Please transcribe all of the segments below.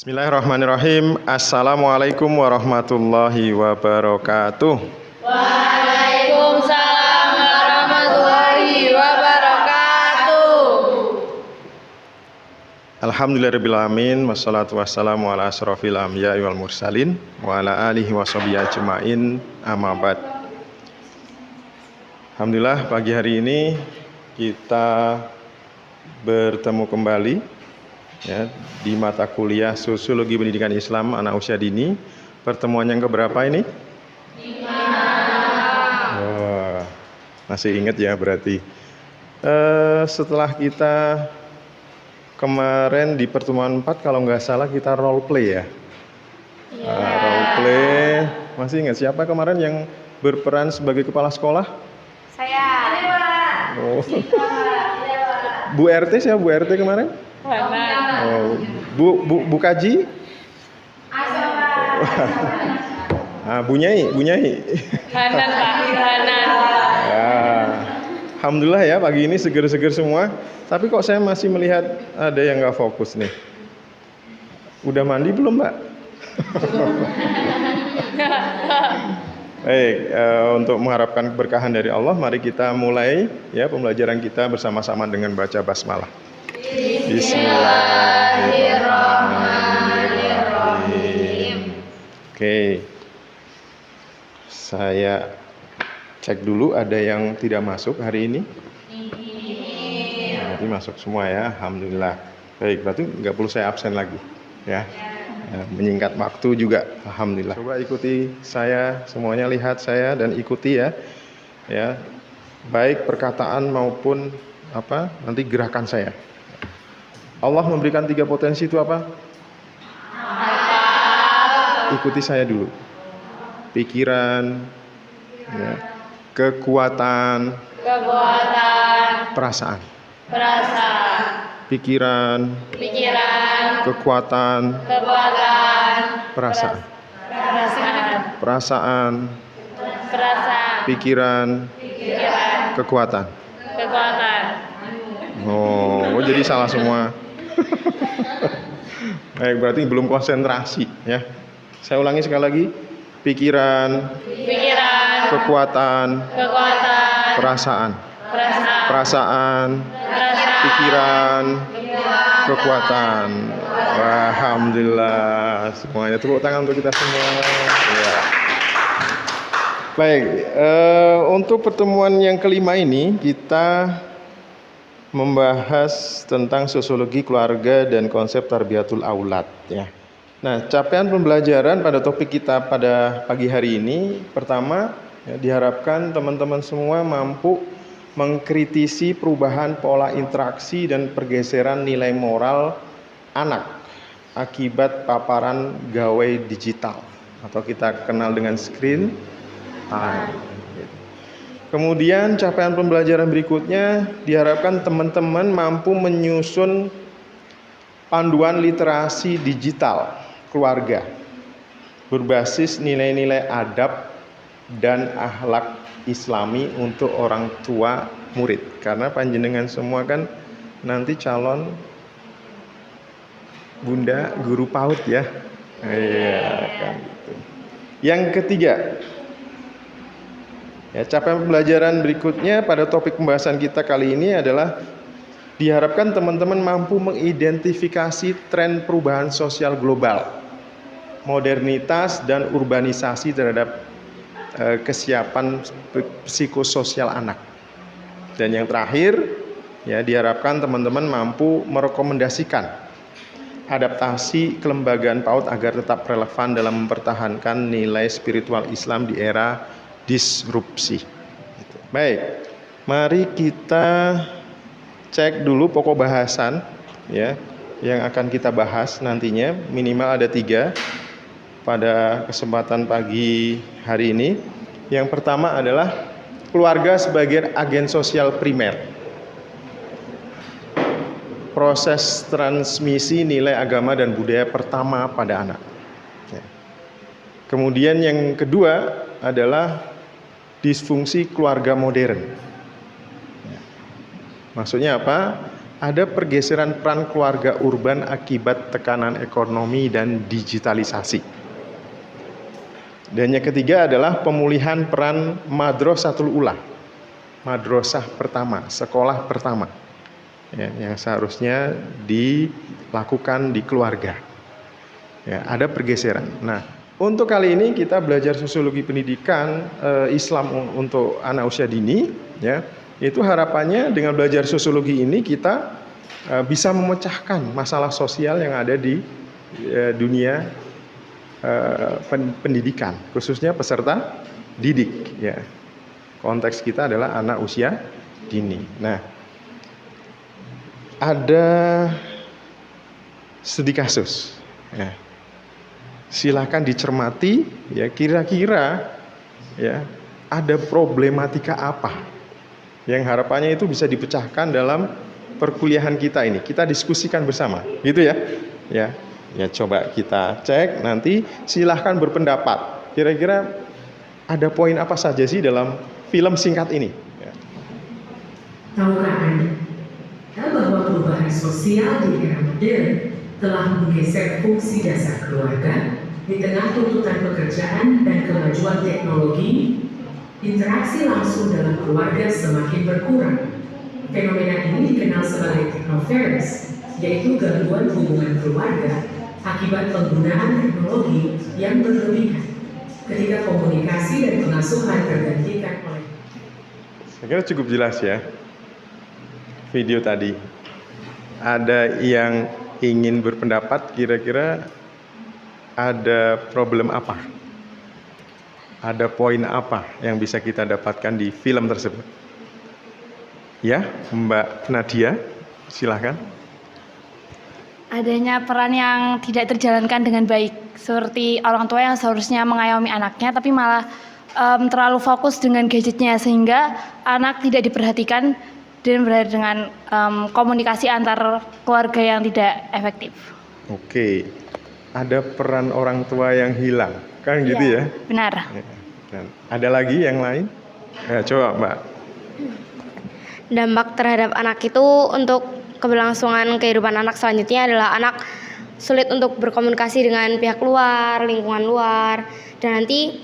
Bismillahirrahmanirrahim. Assalamualaikum warahmatullahi wabarakatuh. Waalaikumsalam warahmatullahi wabarakatuh. Alhamdulillahirrahmanirrahim. Wassalatu wassalamu ala asrofil anbiya'i wal mursalin wa ala alihi wa sahbihi ajma'in, amma ba'd. Alhamdulillah, pagi hari ini kita bertemu kembali ya, di mata kuliah Sosiologi Pendidikan Islam anak usia dini. Pertemuan yang keberapa ini? 5. Oh, masih ingat ya berarti. Setelah kita kemarin di pertemuan 4 kalau nggak salah kita role play ya. Role play. Masih ingat siapa kemarin yang berperan sebagai kepala sekolah? Saya. Oh. Bu RT siapa Bu RT kemarin? Oh, Bu Kaji? Bu Nyai. Hanan Pak, Hanan. Ya. Alhamdulillah ya pagi ini seger-seger semua. Tapi kok saya masih melihat ada yang nggak fokus nih. Udah mandi belum Mbak? Baik, untuk mengharapkan keberkahan dari Allah, mari kita mulai ya pembelajaran kita bersama-sama dengan baca basmalah. Bismillahirrahmanirrahim. Oke, saya cek dulu ada yang tidak masuk hari ini. Berarti masuk semua ya, alhamdulillah. Baik, berarti nggak perlu saya absen lagi ya. Menyingkat waktu juga, alhamdulillah. Coba ikuti saya, semuanya lihat saya dan ikuti ya. Ya, baik perkataan maupun nanti gerakan saya. Allah memberikan 3 potensi itu apa? Ikuti saya dulu. Pikiran, ya, kekuatan, perasaan. Pikiran, kekuatan, perasaan. Pikiran, kekuatan. Oh, jadi salah semua. Baik, berarti belum konsentrasi ya. Saya ulangi sekali lagi. Pikiran, kekuatan, perasaan. Pikiran, kekuatan. Alhamdulillah. Semuanya tepuk tangan untuk kita semua. Ya. Baik, untuk pertemuan yang kelima ini kita membahas tentang sosiologi keluarga dan konsep tarbiyatul aulad ya. Nah, capaian pembelajaran pada topik kita pada pagi hari ini pertama ya, diharapkan teman-teman semua mampu mengkritisi perubahan pola interaksi dan pergeseran nilai moral anak akibat paparan gawai digital atau kita kenal dengan screen time. Kemudian capaian pembelajaran berikutnya diharapkan teman-teman mampu menyusun panduan literasi digital keluarga berbasis nilai-nilai adab dan akhlak Islami untuk orang tua murid. Karena panjenengan semua kan nanti calon bunda guru PAUD ya. Iya kan gitu. Yang ketiga, ya, capaian pembelajaran berikutnya pada topik pembahasan kita kali ini adalah diharapkan teman-teman mampu mengidentifikasi tren perubahan sosial global, modernitas dan urbanisasi terhadap kesiapan psikososial anak. Dan yang terakhir, ya diharapkan teman-teman mampu merekomendasikan adaptasi kelembagaan PAUD agar tetap relevan dalam mempertahankan nilai spiritual Islam di era disrupsi. Baik, mari kita cek dulu pokok bahasan ya yang akan kita bahas nantinya. Minimal ada 3 pada kesempatan pagi hari ini. Yang pertama adalah keluarga sebagai agen sosial primer, proses transmisi nilai agama dan budaya pertama pada anak. Kemudian yang kedua adalah disfungsi keluarga modern. Maksudnya apa? ada pergeseran peran keluarga urban akibat tekanan ekonomi dan digitalisasi. Dan yang ketiga adalah pemulihan peran madrasatul ula, madrasah pertama, sekolah pertama, ya, yang seharusnya dilakukan di keluarga. Ya, ada pergeseran. Nah, untuk kali ini kita belajar sosiologi pendidikan Islam untuk anak usia dini, ya. Itu harapannya dengan belajar sosiologi ini kita bisa memecahkan masalah sosial yang ada di dunia pendidikan, khususnya peserta didik, ya. Konteks kita adalah anak usia dini. Nah, ada studi kasus, ya. Silakan dicermati, ya, kira-kira ya ada problematika apa yang harapannya itu bisa dipecahkan dalam perkuliahan kita ini. Kita diskusikan bersama, gitu ya. Ya coba kita cek nanti, silahkan berpendapat. Kira-kira ada poin apa saja sih dalam film singkat ini? Ya. Tahukah Anda bahwa perubahan sosial di era modern telah menggeser fungsi dasar keluarga di tengah tuntutan pekerjaan dan kemajuan teknologi? Interaksi langsung dalam keluarga semakin berkurang. Fenomena ini dikenal sebagai technoference, yaitu gangguan hubungan keluarga akibat penggunaan teknologi yang berlebihan. Ketika komunikasi dan pengasuhan tergantikan oleh... Saya kira cukup jelas ya video tadi. Ada yang ingin berpendapat, kira-kira ada problem apa? Ada poin apa yang bisa kita dapatkan di film tersebut? Ya, Mbak Nadia, silahkan. Adanya peran yang tidak terjalankan dengan baik, seperti orang tua yang seharusnya mengayomi anaknya tapi malah terlalu fokus dengan gadgetnya, sehingga anak tidak diperhatikan dan berada dengan komunikasi antar keluarga yang tidak efektif. Oke, ada peran orang tua yang hilang, kan gitu ya? Benar. Dan ada lagi yang lain? Coba Mbak. Dampak terhadap anak itu untuk keberlangsungan kehidupan anak selanjutnya adalah anak sulit untuk berkomunikasi dengan pihak luar, lingkungan luar, dan nanti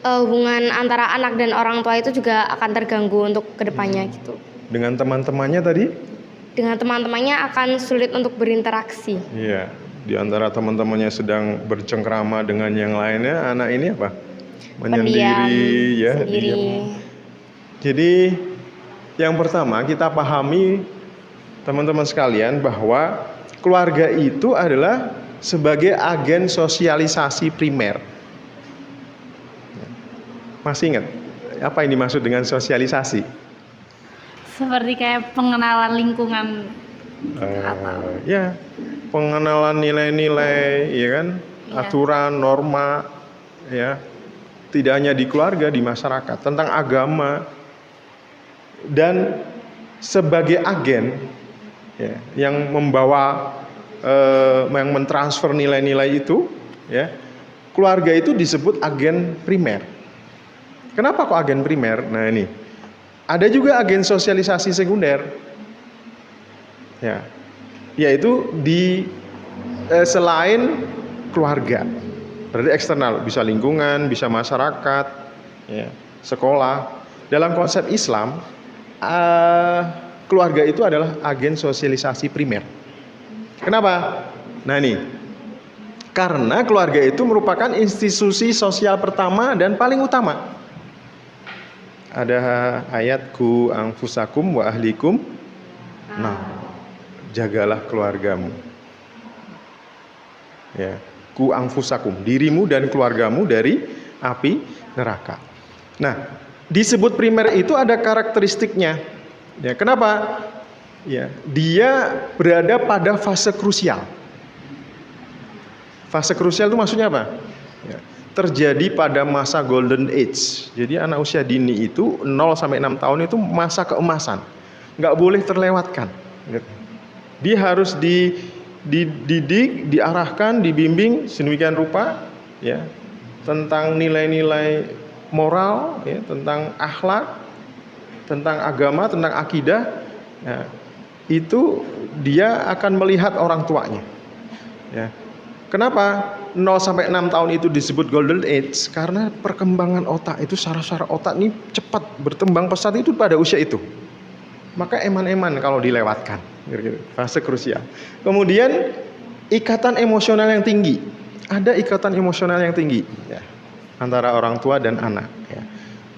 hubungan antara anak dan orang tua itu juga akan terganggu untuk kedepannya gitu. Dengan teman-temannya tadi? Dengan teman-temannya akan sulit untuk berinteraksi. Iya, di antara teman-temannya sedang bercengkrama dengan yang lainnya, anak ini apa? Menyendiri, ya. sendiri. Diam. Jadi yang pertama kita pahami teman-teman sekalian bahwa keluarga itu adalah sebagai agen sosialisasi primer. Masih ingat apa yang dimaksud dengan sosialisasi? Seperti kayak pengenalan lingkungan. Ya, pengenalan nilai-nilai, ya kan, aturan, norma, ya, tidak hanya di keluarga, di masyarakat, tentang agama, dan sebagai agen, ya, yang membawa, yang mentransfer nilai-nilai itu, ya, keluarga itu disebut agen primer. Kenapa kok agen primer? Nah ini, ada juga agen sosialisasi sekunder. Ya, yaitu di selain keluarga, berarti eksternal, bisa lingkungan, bisa masyarakat, ya, sekolah. Dalam konsep Islam, keluarga itu adalah agen sosialisasi primer. Kenapa? Nah ini, karena keluarga itu merupakan institusi sosial pertama dan paling utama. Ada ayat ku anfusakum wa ahlikum. Nah, jagalah keluargamu. Ya, ku anfusakum, dirimu dan keluargamu dari api neraka. Nah, disebut primer itu ada karakteristiknya. Ya, kenapa? Ya, dia berada pada fase krusial. Fase krusial itu maksudnya apa? Ya, terjadi pada masa golden age. Jadi anak usia dini itu 0 sampai 6 tahun itu masa keemasan. Nggak boleh terlewatkan. Dia harus dididik, diarahkan, dibimbing sedemikian rupa, ya, tentang nilai-nilai moral, ya, tentang akhlak, tentang agama, tentang akidah. Ya. itu dia akan melihat orang tuanya. Ya. Kenapa 0 sampai 6 tahun itu disebut golden age? Karena perkembangan otak itu, saraf-saraf otak ini cepat berkembang pesat itu pada usia itu. Maka eman-eman kalau dilewatkan, fase krusial. Kemudian ikatan emosional yang tinggi, ada ikatan emosional yang tinggi ya, antara orang tua dan anak. Ya.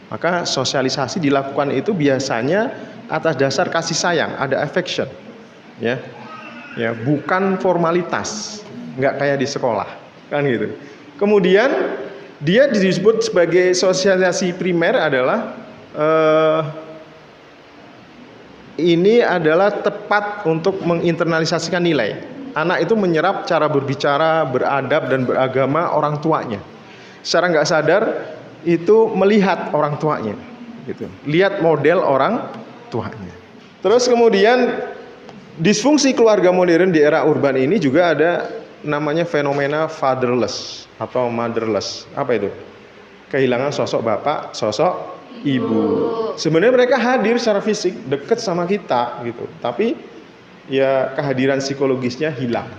Maka sosialisasi dilakukan itu biasanya atas dasar kasih sayang, ada affection, ya, bukan formalitas, nggak kayak di sekolah, kan gitu. Kemudian dia disebut sebagai sosialisasi primer adalah ini adalah tepat untuk menginternalisasikan nilai. Anak itu menyerap cara berbicara, beradab, dan beragama orang tuanya. Secara nggak sadar itu melihat orang tuanya, gitu. Lihat model orang tuanya. Terus kemudian disfungsi keluarga modern di era urban ini juga ada namanya fenomena fatherless atau motherless. Apa itu? Kehilangan sosok bapak, sosok ibu. Sebenarnya mereka hadir secara fisik, dekat sama kita gitu. Tapi ya kehadiran psikologisnya hilang.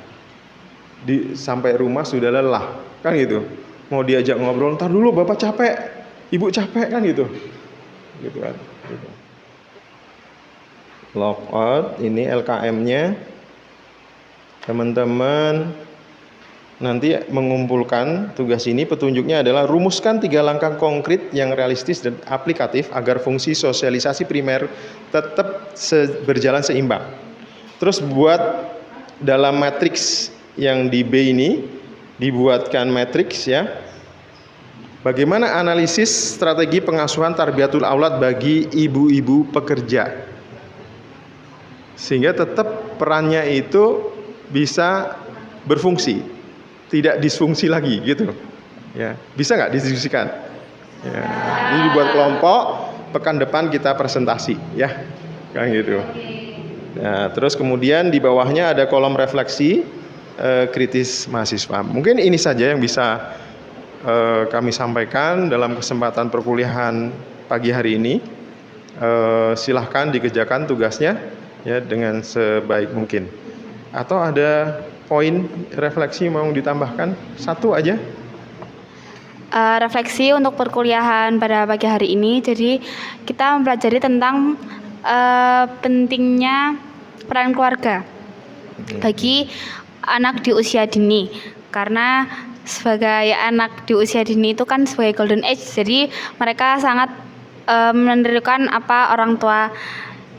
Sampai rumah sudah lelah, kan gitu. Mau diajak ngobrol, ntar dulu bapak capek, ibu capek, kan gitu. Gitu kan. Gitu. Lockout, ini LKM-nya. Teman-teman nanti mengumpulkan tugas ini, petunjuknya adalah rumuskan 3 langkah konkret yang realistis dan aplikatif agar fungsi sosialisasi primer tetap berjalan seimbang. Terus buat dalam matriks yang di B ini, dibuatkan matriks ya. Bagaimana analisis strategi pengasuhan tarbiyatul aulad bagi ibu-ibu pekerja, sehingga tetap perannya itu bisa berfungsi, tidak disfungsi lagi gitu ya. Bisa nggak didiskusikan ya? Ini dibuat kelompok, pekan depan kita presentasi ya, kan gitu. Nah, terus kemudian di bawahnya ada kolom refleksi kritis mahasiswa. Mungkin ini saja yang bisa kami sampaikan dalam kesempatan perkuliahan pagi hari ini. Silahkan dikerjakan tugasnya ya dengan sebaik mungkin. Atau ada poin refleksi mau ditambahkan? Satu aja. Refleksi untuk perkuliahan pada pagi hari ini. Jadi kita mempelajari tentang pentingnya peran keluarga bagi anak di usia dini. Karena sebagai anak di usia dini itu kan sebagai golden age. Jadi mereka sangat menentukan apa orang tua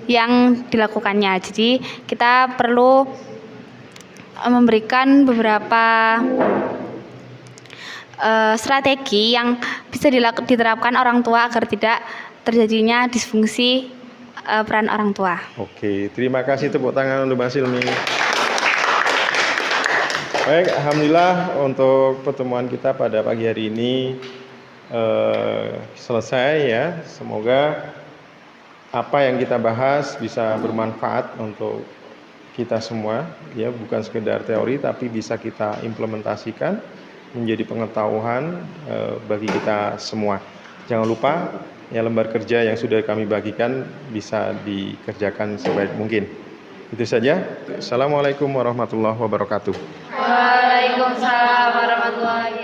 yang dilakukannya. Jadi kita perlu memberikan beberapa strategi yang bisa diterapkan orang tua agar tidak terjadinya disfungsi peran orang tua. Oke, terima kasih, tepuk tangan untuk Mbak Silmi. Baik, alhamdulillah untuk pertemuan kita pada pagi hari ini selesai ya. Semoga apa yang kita bahas bisa bermanfaat untuk kita semua ya, bukan sekedar teori tapi bisa kita implementasikan menjadi pengetahuan bagi kita semua. Jangan lupa ya, lembar kerja yang sudah kami bagikan bisa dikerjakan sebaik mungkin. Itu saja. Assalamualaikum warahmatullahi wabarakatuh. Waalaikumsalam warahmatullahi wabarakatuh.